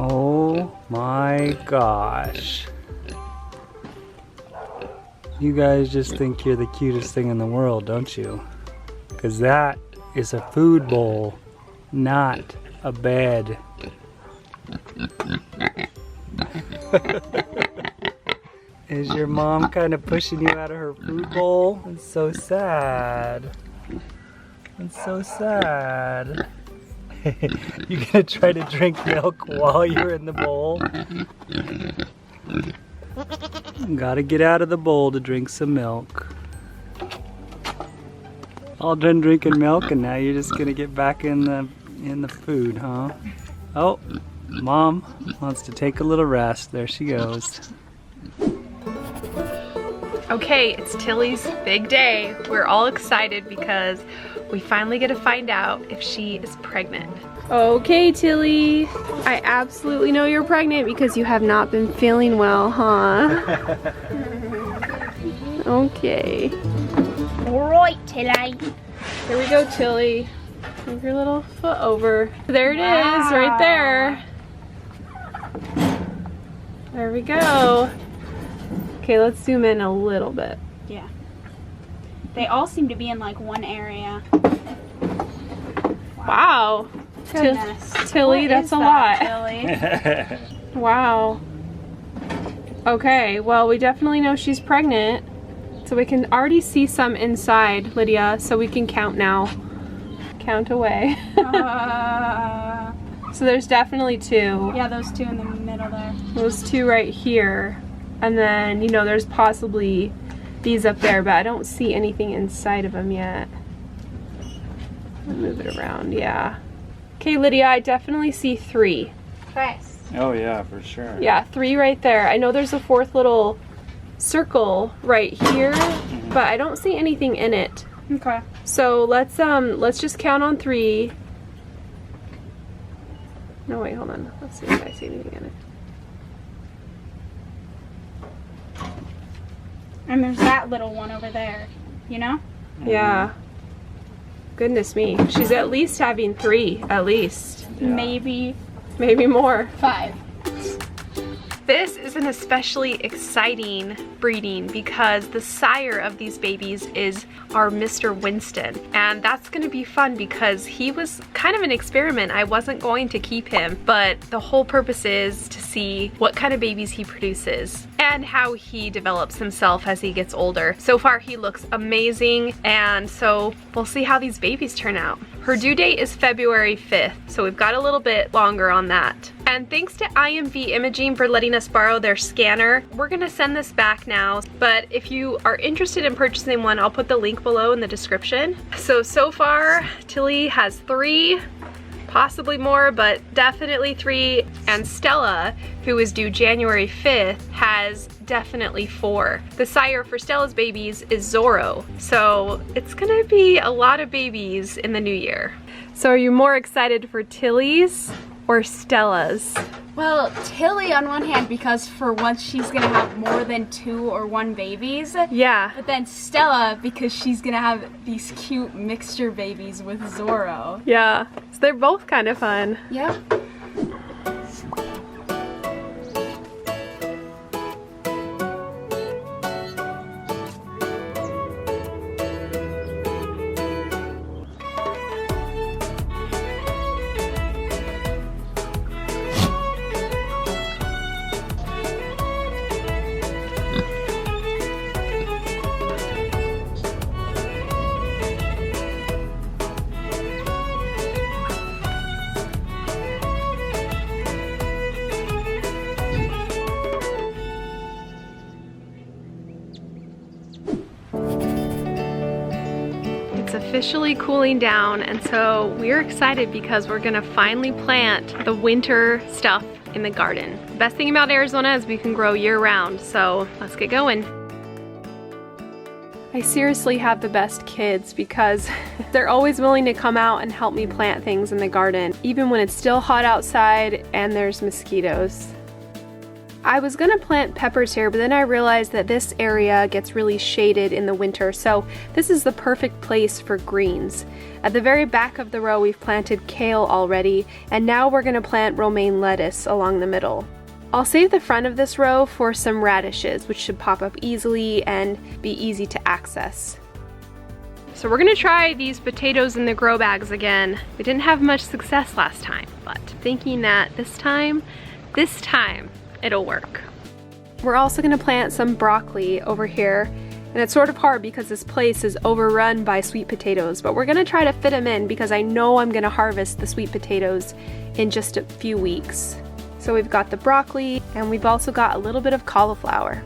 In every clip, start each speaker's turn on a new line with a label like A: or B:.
A: Oh my gosh. You guys just think you're the cutest thing in the world, don't you? Because that is a food bowl, not a bed. Is your mom kind of pushing you out of her food bowl? It's so sad. It's so sad. You gonna try to drink milk while you're in the bowl? Gotta get out of the bowl to drink some milk. All done drinking milk and now you're just gonna get back in the food, huh? Oh, Mom wants to take a little rest. There she goes.
B: Okay, it's Tilly's big day. We're all excited because we finally get to find out if she is pregnant. Okay, Tilly, I absolutely know you're pregnant because you have not been feeling well, huh? Okay.
C: Alright, Tilly.
B: Here we go, Tilly. Move your little foot over. There it is, right there. There we go. Okay, let's zoom in a little bit.
C: Yeah. They all seem to be in like one area.
B: Wow.
C: Goodness.
B: Tilly,
C: What
B: that's
C: is
B: a
C: that,
B: lot. Wow. Okay, well, we definitely know she's pregnant. So we can already see some inside, Lydia, so we can count now. Count away. So there's definitely 2.
C: Yeah, those 2 in the middle there.
B: Those 2 right here. And then, you know, there's possibly these up there, but I don't see anything inside of them yet. I'll move it around, yeah. Okay, Lydia, I definitely see 3.
C: Nice.
A: Oh yeah, for sure.
B: Yeah, 3 right there. I know there's a 4th little circle right here, but I don't see anything in it.
C: Okay.
B: So let's just count on 3. No, wait, hold on. Let's see if I see anything in it.
C: And there's that little one over there, you know?
B: Yeah. Goodness me. She's at least having 3, at least.
A: Yeah.
B: Maybe more.
C: 5.
B: This is an especially exciting breeding because the sire of these babies is our Mr. Winston. And that's gonna be fun because he was kind of an experiment. I wasn't going to keep him, but the whole purpose is to see what kind of babies he produces and how he develops himself as he gets older. So far he looks amazing, and so we'll see how these babies turn out. Her due date is February 5th, so we've got a little bit longer on that. And thanks to IMV Imaging for letting us borrow their scanner. We're gonna send this back now, but if you are interested in purchasing one, I'll put the link below in the description. So far, Tilly has 3, possibly more, but definitely 3. And Stella, who is due January 5th, has definitely 4. The sire for Stella's babies is Zorro, so it's gonna be a lot of babies in the new year. So are you more excited for Tilly's or Stella's?
C: Well, Tilly on one hand, because for once she's gonna have more than 2 or 1 babies.
B: Yeah.
C: But then Stella, because she's gonna have these cute mixture babies with Zorro.
B: Yeah. So they're both kind of fun.
C: Yep.
B: It's officially cooling down, and so we're excited because we're gonna finally plant the winter stuff in the garden. The best thing about Arizona is we can grow year-round, so let's get going. I seriously have the best kids because they're always willing to come out and help me plant things in the garden, even when it's still hot outside and there's mosquitoes. I was gonna plant peppers here, but then I realized that this area gets really shaded in the winter, so this is the perfect place for greens. At the very back of the row, we've planted kale already, and now we're gonna plant romaine lettuce along the middle. I'll save the front of this row for some radishes, which should pop up easily and be easy to access. So we're gonna try these potatoes in the grow bags again. We didn't have much success last time, but thinking that this time, it'll work. We're also gonna plant some broccoli over here, and it's sort of hard because this place is overrun by sweet potatoes, but we're gonna try to fit them in because I know I'm gonna harvest the sweet potatoes in just a few weeks. So we've got the broccoli, and we've also got a little bit of cauliflower.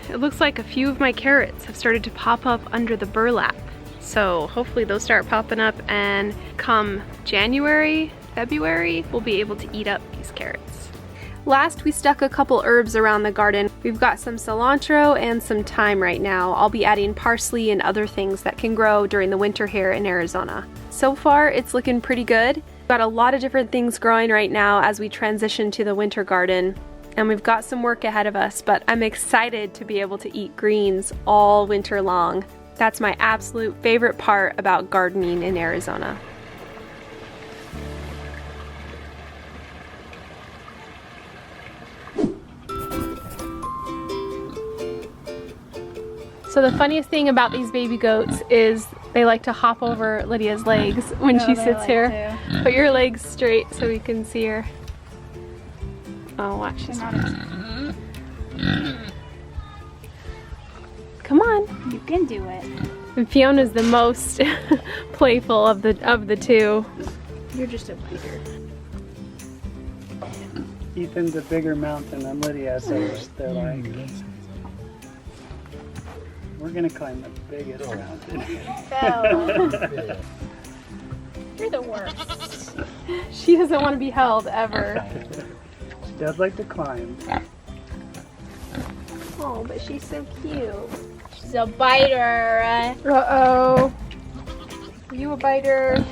B: It looks like a few of my carrots have started to pop up under the burlap. So hopefully those start popping up, and come January, February, we'll be able to eat up these carrots. Last, we stuck a couple herbs around the garden. We've got some cilantro and some thyme right now. I'll be adding parsley and other things that can grow during the winter here in Arizona. So far, it's looking pretty good. We've got a lot of different things growing right now as we transition to the winter garden. And we've got some work ahead of us, but I'm excited to be able to eat greens all winter long. That's my absolute favorite part about gardening in Arizona. So the funniest thing about these baby goats is they like to hop over Lydia's legs when she sits here. Put your legs straight so we can see her. Oh, watch. She's not. Come on.
C: You can do it.
B: And Fiona's the most playful of the two.
C: You're just a biter.
A: Ethan's a bigger mountain than Lydia, so they're like, we're gonna climb the biggest mountain.
C: You're the worst.
B: She doesn't want to be held ever.
A: She does like to climb.
B: Oh, but she's so cute.
C: She's a biter.
B: Uh-oh. Are you a biter?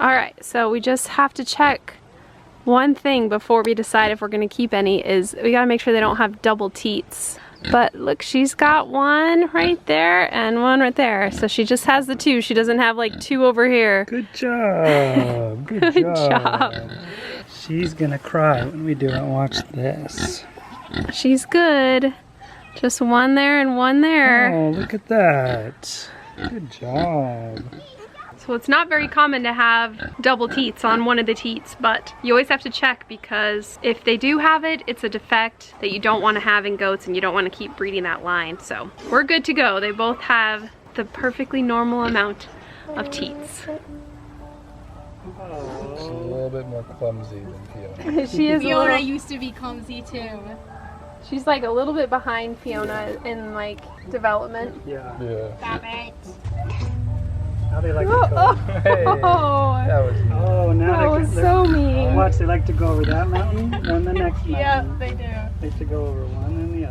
B: Alright, so we just have to check one thing before we decide if we're going to keep any. Is we got to make sure they don't have double teats. But look, she's got one right there and one right there. So she just has the two. She doesn't have like two over here.
A: Good job. Good job. She's going to cry when we do it. Watch this.
B: She's good. Just one there and one there.
A: Oh, look at that. Good job.
B: So it's not very common to have double teats on one of the teats, but you always have to check because if they do have it, it's a defect that you don't want to have in goats and you don't want to keep breeding that line. So we're good to go. They both have the perfectly normal amount of teats.
D: She's a little bit more clumsy than Fiona.
B: She is.
C: Fiona used to be clumsy too.
B: She's like a little bit behind Fiona in like development.
A: Yeah.
C: Stop it.
A: Now they like to go.
D: Hey, that was
A: Oh, now
B: That was so mean.
A: Watch, they like to go over that mountain, then the next mountain.
C: Yep, they do.
A: They like to go over one and the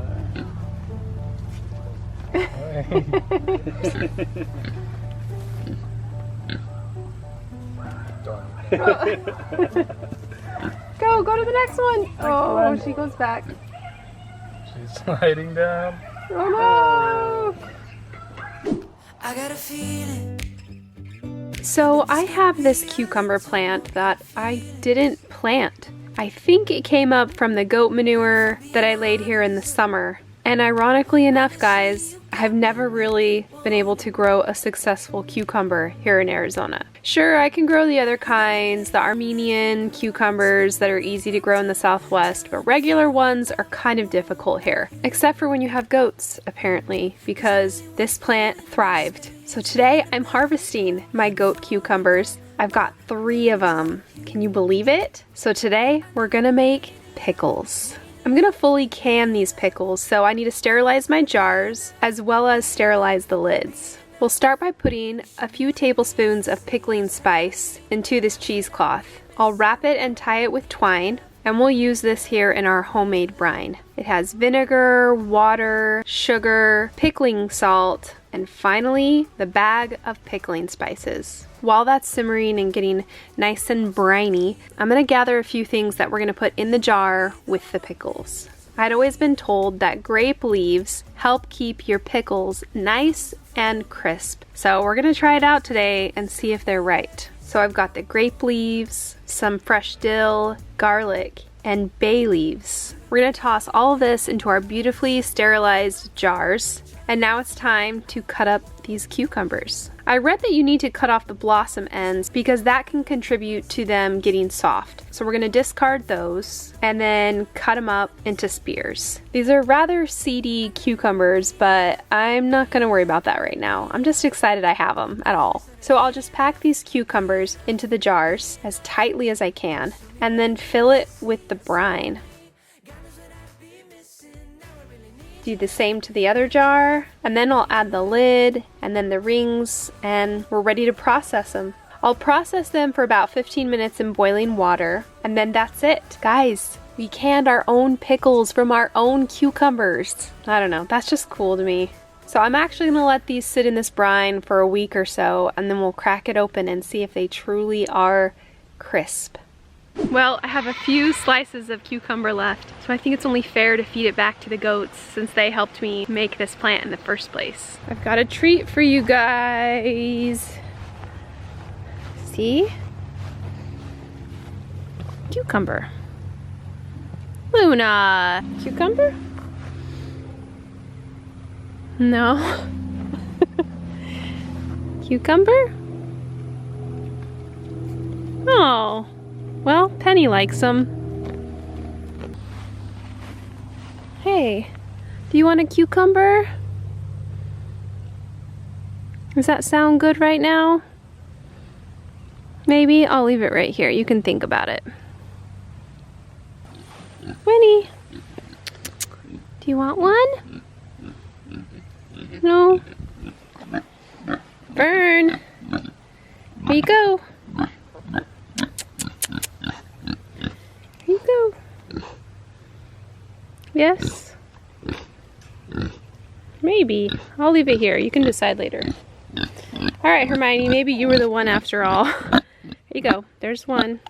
B: Go to the next one. Oh, she goes back.
D: She's sliding down.
B: Oh no!
E: I got a feeling.
B: So I have this cucumber plant that I didn't plant. I think it came up from the goat manure that I laid here in the summer. And ironically enough, guys, I've never really been able to grow a successful cucumber here in Arizona. Sure, I can grow the other kinds, the Armenian cucumbers that are easy to grow in the Southwest, but regular ones are kind of difficult here. Except for when you have goats, apparently, because this plant thrived. So today I'm harvesting my goat cucumbers. I've got 3 of them. Can you believe it? So today we're gonna make pickles. I'm gonna fully can these pickles, so I need to sterilize my jars as well as sterilize the lids. We'll start by putting a few tablespoons of pickling spice into this cheesecloth. I'll wrap it and tie it with twine, and we'll use this here in our homemade brine. It has vinegar, water, sugar, pickling salt, And finally, the bag of pickling spices. While that's simmering and getting nice and briny, I'm gonna gather a few things that we're gonna put in the jar with the pickles. I'd always been told that grape leaves help keep your pickles nice and crisp. So we're gonna try it out today and see if they're right. So I've got the grape leaves, some fresh dill, garlic, and bay leaves. We're gonna toss all of this into our beautifully sterilized jars. And now it's time to cut up these cucumbers. I read that you need to cut off the blossom ends because that can contribute to them getting soft. So we're gonna discard those and then cut them up into spears. These are rather seedy cucumbers, but I'm not gonna worry about that right now. I'm just excited I have them at all. So I'll just pack these cucumbers into the jars as tightly as I can and then fill it with the brine. Do the same to the other jar, and then I'll add the lid and then the rings, and we're ready to process them. I'll process them for about 15 minutes in boiling water, and then that's it. Guys, we canned our own pickles from our own cucumbers. I don't know, that's just cool to me. So I'm actually gonna let these sit in this brine for a week or so, and then we'll crack it open and see if they truly are crisp. Well, I have a few slices of cucumber left, so I think it's only fair to feed it back to the goats since they helped me make this plant in the first place. I've got a treat for you guys. See? Cucumber. Luna! Cucumber? No. Cucumber? Oh. Well, Penny likes them. Hey, do you want a cucumber? Does that sound good right now? Maybe? I'll leave it right here. You can think about it. Winnie, do you want one? No? Burn. Here you go. Here you go. Yes? Maybe. I'll leave it here. You can decide later. Alright, Hermione, maybe you were the one after all. Here you go. There's one.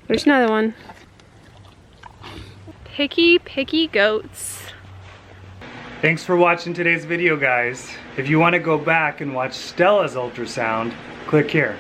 B: There's another one. Picky, picky goats.
A: Thanks for watching today's video, guys. If you want to go back and watch Stella's ultrasound, click here.